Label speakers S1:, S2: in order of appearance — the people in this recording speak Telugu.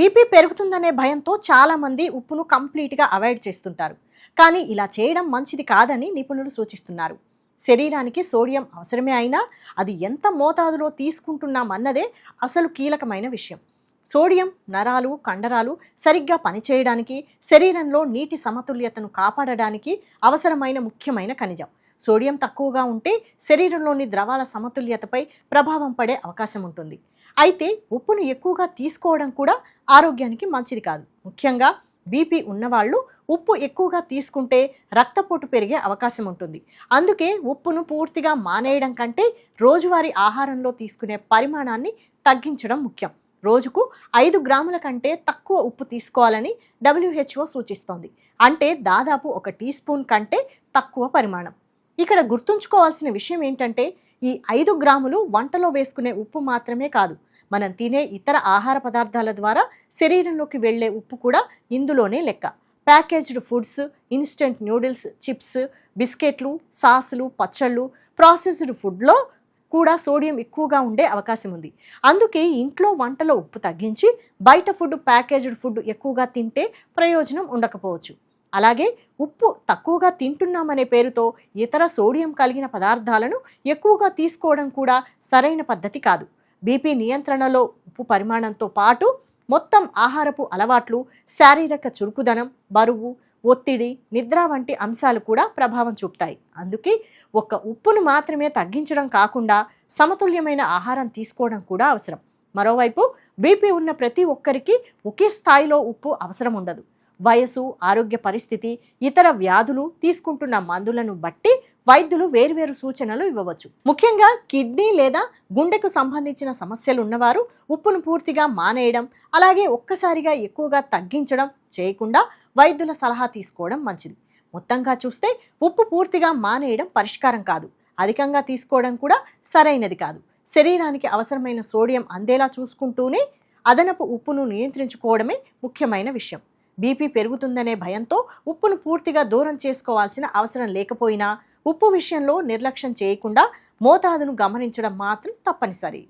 S1: బీపీ పెరుగుతుందనే భయంతో చాలామంది ఉప్పును కంప్లీట్గా అవాయిడ్ చేస్తుంటారు. కానీ ఇలా చేయడం మంచిది కాదని నిపుణులు సూచిస్తున్నారు. శరీరానికి సోడియం అవసరమే అయినా అది ఎంత మోతాదులో తీసుకుంటున్నామన్నదే అసలు కీలకమైన విషయం. సోడియం నరాలు, కండరాలు సరిగ్గా పనిచేయడానికి, శరీరంలో నీటి సమతుల్యతను కాపాడడానికి అవసరమైన ముఖ్యమైన ఖనిజం. సోడియం తక్కువగా ఉంటే శరీరంలోని ద్రవాల సమతుల్యతపై ప్రభావం పడే అవకాశం ఉంటుంది. అయితే ఉప్పును ఎక్కువగా తీసుకోవడం కూడా ఆరోగ్యానికి మంచిది కాదు. ముఖ్యంగా బీపీ ఉన్నవాళ్ళు ఉప్పు ఎక్కువగా తీసుకుంటే రక్తపోటు పెరిగే అవకాశం ఉంటుంది. అందుకే ఉప్పును పూర్తిగా మానేయడం కంటే రోజువారీ ఆహారంలో తీసుకునే పరిమాణాన్ని తగ్గించడం ముఖ్యం. రోజుకు 5 గ్రాముల కంటే తక్కువ ఉప్పు తీసుకోవాలని WHO సూచిస్తోంది. అంటే దాదాపు 1 టీ స్పూన్ కంటే తక్కువ పరిమాణం. ఇక్కడ గుర్తుంచుకోవాల్సిన విషయం ఏంటంటే ఈ 5 గ్రాములు వంటలో వేసుకునే ఉప్పు మాత్రమే కాదు, మనం తినే ఇతర ఆహార పదార్థాల ద్వారా శరీరంలోకి వెళ్లే ఉప్పు కూడా ఇందులోనే లెక్క. Packaged foods, instant noodles, chips, బిస్కెట్లు, సాసులు, పచ్చళ్ళు, ప్రాసెస్డ్ ఫుడ్లో కూడా సోడియం ఎక్కువగా ఉండే అవకాశం ఉంది. అందుకే ఇంట్లో వంటలో ఉప్పు తగ్గించి బయట ఫుడ్, ప్యాకేజ్డ్ ఫుడ్ ఎక్కువగా తింటే ప్రయోజనం ఉండకపోవచ్చు. అలాగే ఉప్పు తక్కువగా తింటున్నామనే పేరుతో ఇతర సోడియం కలిగిన పదార్థాలను ఎక్కువగా తీసుకోవడం కూడా సరైన పద్ధతి కాదు. బీపీ నియంత్రణలో ఉప్పు పరిమాణంతో పాటు మొత్తం ఆహారపు అలవాట్లు, శారీరక చురుకుదనం, బరువు, ఒత్తిడి, నిద్ర వంటి అంశాలు కూడా ప్రభావం చూపుతాయి. అందుకే ఒక్క ఉప్పును మాత్రమే తగ్గించడం కాకుండా సమతుల్యమైన ఆహారం తీసుకోవడం కూడా అవసరం. మరోవైపు బీపీ ఉన్న ప్రతి ఒక్కరికి ఒకే స్థాయిలో ఉప్పు అవసరం ఉండదు. వయసు, ఆరోగ్య పరిస్థితి, ఇతర వ్యాధులు, తీసుకుంటున్న మందులను బట్టి వైద్యులు వేర్వేరు సూచనలు ఇవ్వవచ్చు. ముఖ్యంగా కిడ్నీ లేదా గుండెకు సంబంధించిన సమస్యలు ఉన్నవారు ఉప్పును పూర్తిగా మానేయడం, అలాగే ఒక్కసారిగా ఎక్కువగా తగ్గించడం చేయకుండా వైద్యుల సలహా తీసుకోవడం మంచిది. మొత్తంగా చూస్తే ఉప్పు పూర్తిగా మానేయడం పరిష్కారం కాదు, అధికంగా తీసుకోవడం కూడా సరైనది కాదు. శరీరానికి అవసరమైన సోడియం అందేలా చూసుకుంటూనే అదనపు ఉప్పును నియంత్రించుకోవడమే ముఖ్యమైన విషయం. బీపీ పెరుగుతుందనే భయంతో ఉప్పును పూర్తిగా దూరం చేసుకోవాల్సిన అవసరం లేకపోయినా ఉప్పు విషయంలో నిర్లక్ష్యం చేయకుండా మోతాదును గమనించడం మాత్రం తప్పనిసరి.